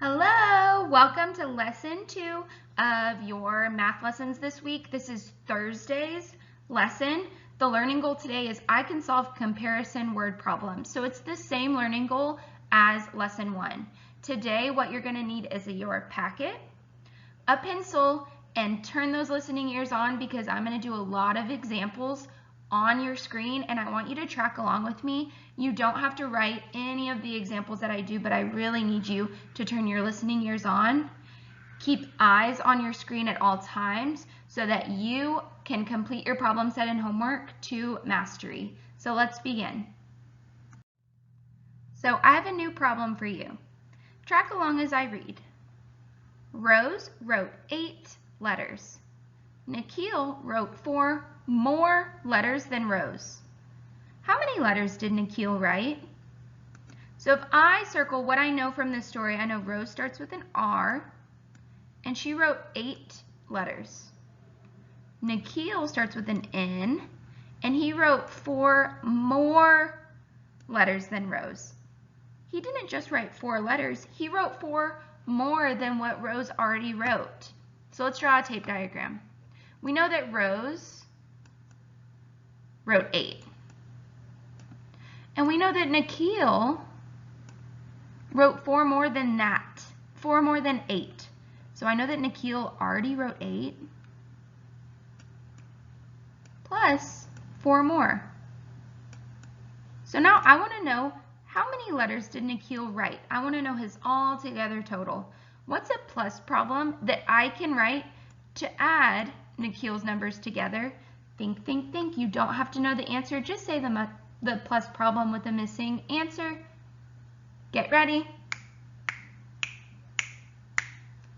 Hello, welcome to lesson 2 of your math lessons this week. This is Thursday's lesson. The learning goal today is I can solve comparison word problems. So it's the same learning goal as lesson 1. Today what you're going to need is your packet, a pencil, and turn those listening ears on because I'm going to do a lot of examples on your screen and I want you to track along with me. You don't have to write any of the examples that I do, but I really need you to turn your listening ears on. Keep eyes on your screen at all times so that you can complete your problem set and homework to mastery. So let's begin. So I have a new problem for you. Track along as I read. Rose wrote 8 letters. Nikhil wrote 4 more letters than Rose. How many letters did Nikhil write? So if I circle what I know from this story, I know Rose starts with an R, and she wrote 8 letters. Nikhil starts with an N, and he wrote 4 more letters than Rose. He didn't just write 4 letters, he wrote 4 more than what Rose already wrote. So let's draw a tape diagram. We know that Rose wrote 8. And we know that Nikhil wrote 4 more than that, 4 more than 8. So I know that Nikhil already wrote 8 plus 4 more. So now I want to know how many letters did Nikhil write? I want to know his altogether total. What's a plus problem that I can write to add Nikhil's numbers together? Think, think, think. You don't have to know the answer. Just say the plus problem with the missing answer. Get ready.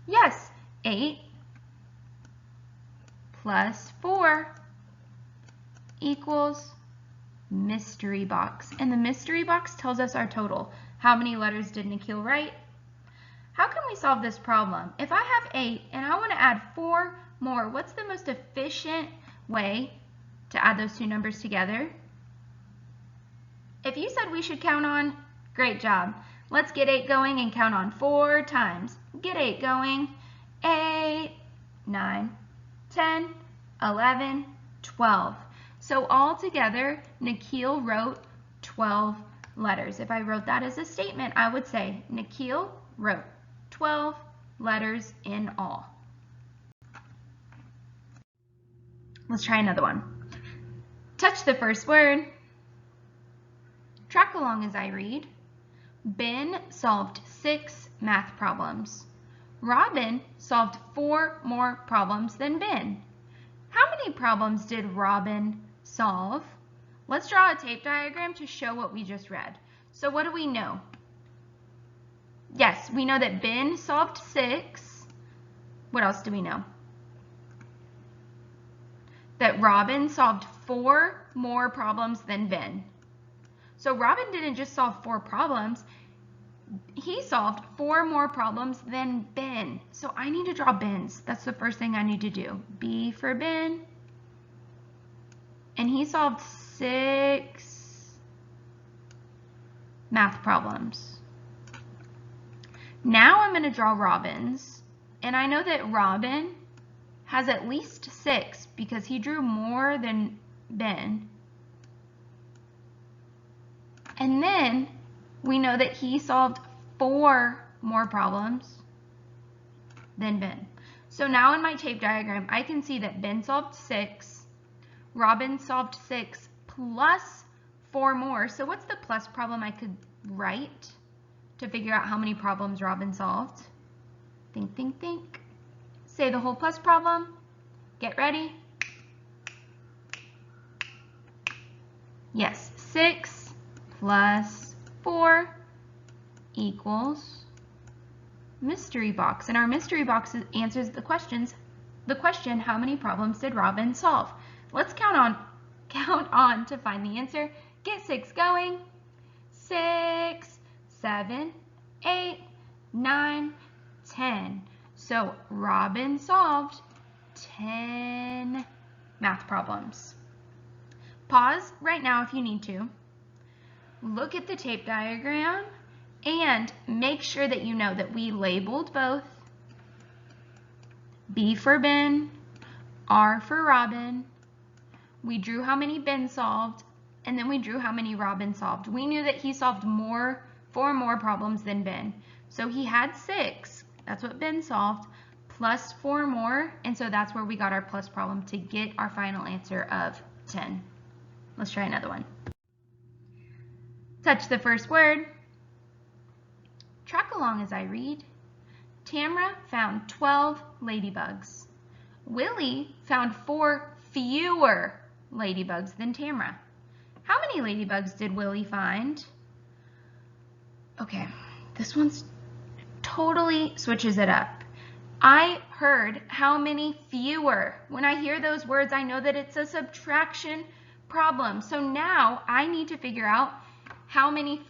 Yes, 8 plus 4 equals mystery box. And the mystery box tells us our total. How many letters did Nikhil write? How can we solve this problem? If I have 8 and I want to add 4 more, what's the most efficient way to add those two numbers together? If you said we should count on, great job. Let's get 8 going and count on 4 times. Get 8 going. 8, 9, 10, 11, 12. So all together, Nikhil wrote 12 letters. If I wrote that as a statement, I would say Nikhil wrote 12 letters in all. Let's try another one. Touch the first word. Track along as I read. Ben solved 6 math problems. Robin solved 4 more problems than Ben. How many problems did Robin solve? Let's draw a tape diagram to show what we just read. So what do we know? Yes, we know that Ben solved 6. What else do we know? That Robin solved 4 more problems than Ben. So Robin didn't just solve 4 problems, he solved 4 more problems than Ben. So I need to draw Ben's. That's the first thing I need to do. B for Ben. And he solved 6 math problems. Now I'm going to draw Robin's. And I know that Robin has at least 6 because he drew more than Ben. And then we know that he solved 4 more problems than Ben. So now in my tape diagram, I can see that Ben solved 6, Robin solved 6 plus 4 more. So what's the plus problem I could write to figure out how many problems Robin solved? Think, think, think. Say the whole plus problem. Get ready. Yes, 6 plus 4 equals mystery box. And our mystery box answers the question, how many problems did Robin solve? Let's count on to find the answer. Get 6 going. 6, 7, 8, 9, 10. So Robin solved 10 math problems. Pause right now if you need to. Look at the tape diagram And make sure that you know that we labeled both. B for Ben, R for Robin. We drew how many Ben solved, and then we drew how many Robin solved. We knew that he solved 4 more problems than Ben. So he had 6, that's what Ben solved, plus 4 more, and so that's where we got our plus problem to get our final answer of 10. Let's try another one. Touch the first word. Track along as I read. Tamara found 12 ladybugs. Willie found 4 fewer ladybugs than Tamara. How many ladybugs did Willie find? Okay, this one's totally switches it up. I heard how many fewer. When I hear those words, I know that it's a subtraction problem. So now I need to figure out how many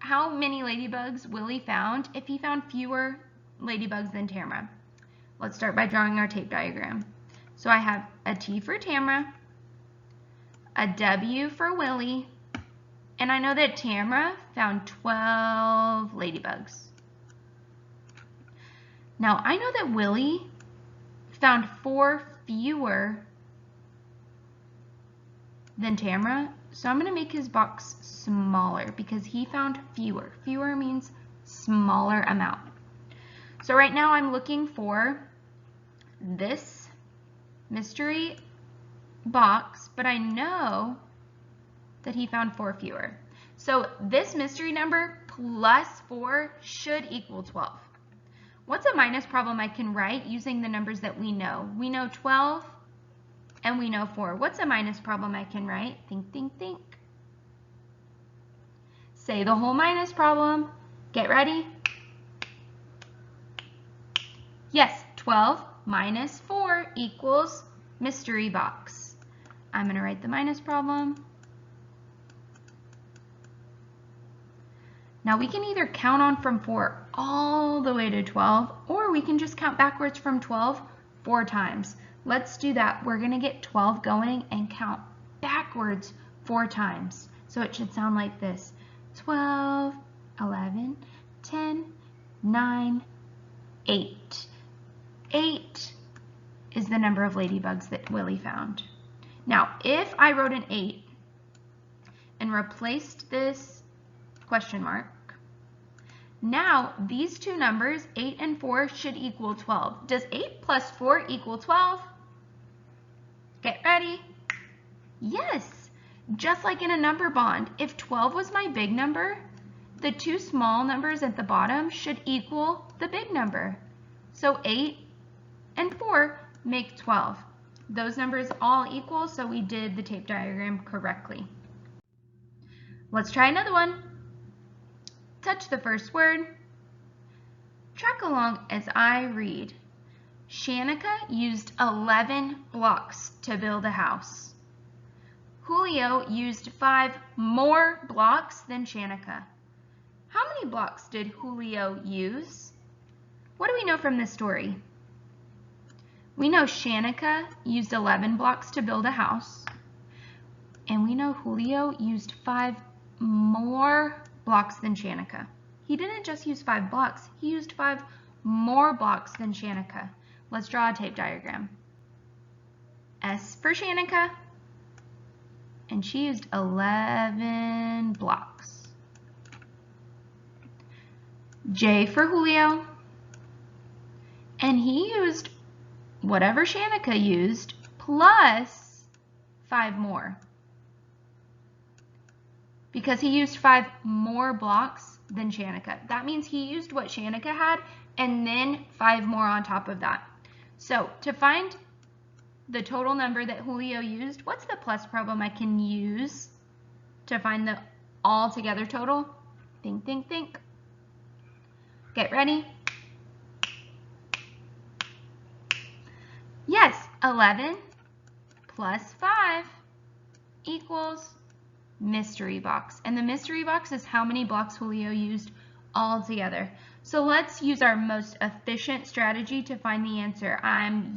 ladybugs Willie found if he found fewer ladybugs than Tamara. Let's start by drawing our tape diagram. So I have a T for Tamara, a W for Willie, and I know that Tamara found 12 ladybugs. Now I know that Willie found 4 fewer than Tamara, so I'm going to make his box smaller because he found fewer. Fewer means smaller amount. So right now I'm looking for this mystery box, but I know that he found 4 fewer. So this mystery number plus 4 should equal 12. What's a minus problem I can write using the numbers that we know? We know 12 and we know 4. What's a minus problem I can write? Think, think, think. Say the whole minus problem. Get ready. Yes, 12 minus 4 equals mystery box. I'm going to write the minus problem. Now we can either count on from 4 all the way to 12, or we can just count backwards from 12 4 times. Let's do that. We're going to get 12 going and count backwards 4 times. So it should sound like this. 12, 11, 10, 9, 8. 8 is the number of ladybugs that Willie found. Now, if I wrote an 8 and replaced this question mark, now these two numbers, 8 and 4, should equal 12. Does 8 plus 4 equal 12? Get ready. Yes, just like in a number bond, if 12 was my big number, the two small numbers at the bottom should equal the big number. So 8 and 4 make 12. Those numbers all equal, so we did the tape diagram correctly. Let's try another one. Touch the first word. Track along as I read. Shanika used 11 blocks to build a house. Julio used 5 more blocks than Shanika. How many blocks did Julio use? What do we know from this story? We know Shanika used 11 blocks to build a house, and we know Julio used 5 more blocks than Shanika. He didn't just use 5 blocks, he used 5 more blocks than Shanika. Let's draw a tape diagram. S for Shanika, and she used 11 blocks. J for Julio, and he used whatever Shanika used plus 5 more, because he used 5 more blocks than Shanika. That means he used what Shanika had and then 5 more on top of that. So to find the total number that Julio used, what's the plus problem I can use to find the altogether total? Think, think, think. Get ready. Yes, 11 plus 5 equals mystery box. And the mystery box is how many blocks Julio used all together. So let's use our most efficient strategy to find the answer.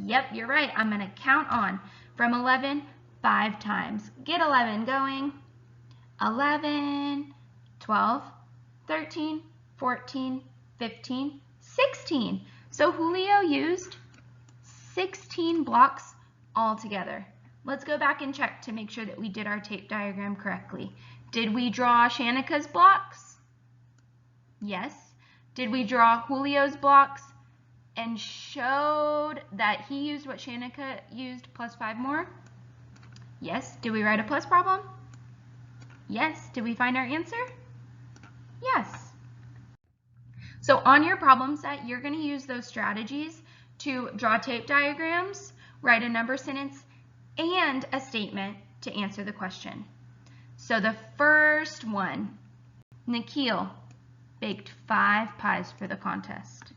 Yep, you're right. I'm going to count on from 11 5 times. Get 11 going. 11, 12, 13, 14, 15, 16. So Julio used 16 blocks altogether. Let's go back and check to make sure that we did our tape diagram correctly. Did we draw Shanika's blocks? Yes. Did we draw Julio's blocks and showed that he used what Shanika used plus 5 more? Yes. Did we write a plus problem? Yes. Did we find our answer? Yes. So on your problem set, you're going to use those strategies to draw tape diagrams, write a number sentence, and a statement to answer the question. So the first one, Nikhil baked 5 pies for the contest.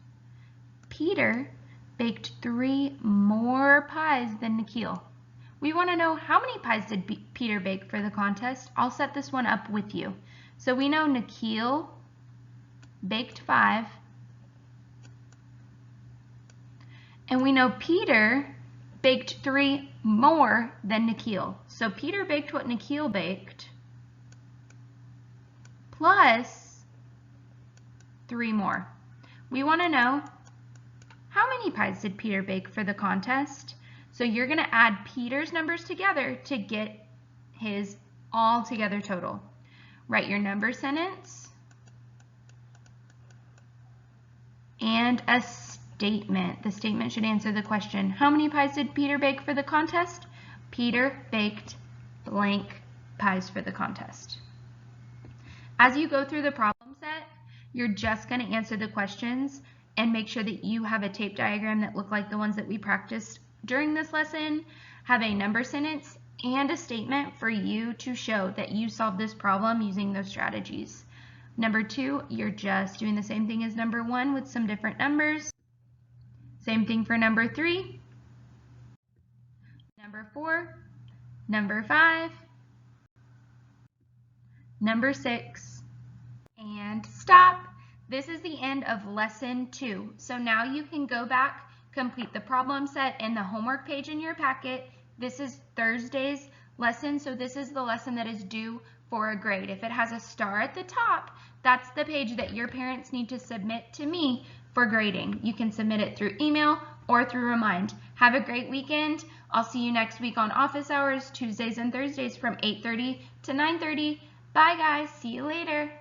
Peter baked 3 more pies than Nikhil. We want to know how many pies did Peter bake for the contest. I'll set this one up with you. So we know Nikhil baked 5, and we know Peter baked 3 more than Nikhil. So Peter baked what Nikhil baked, plus 3 more. We want to know how many pies did Peter bake for the contest. So you're going to add Peter's numbers together to get his all-together total. Write your number sentence and a statement. The statement should answer the question. How many pies did Peter bake for the contest? Peter baked blank pies for the contest. As you go through the problem set, you're just going to answer the questions and make sure that you have a tape diagram that look like the ones that we practiced during this lesson, have a number sentence and a statement for you to show that you solved this problem using those strategies. Number 2, you're just doing the same thing as number 1 with some different numbers. Same thing for number 3, number 4, number 5, number 6, and stop. This is the end of lesson 2. So now you can go back, complete the problem set and the homework page in your packet. This is Thursday's lesson, so this is the lesson that is due for a grade. If it has a star at the top, that's the page that your parents need to submit to me for grading. You can submit it through email or through Remind. Have a great weekend. I'll see you next week on office hours, Tuesdays and Thursdays from 8:30 to 9:30. Bye guys, see you later.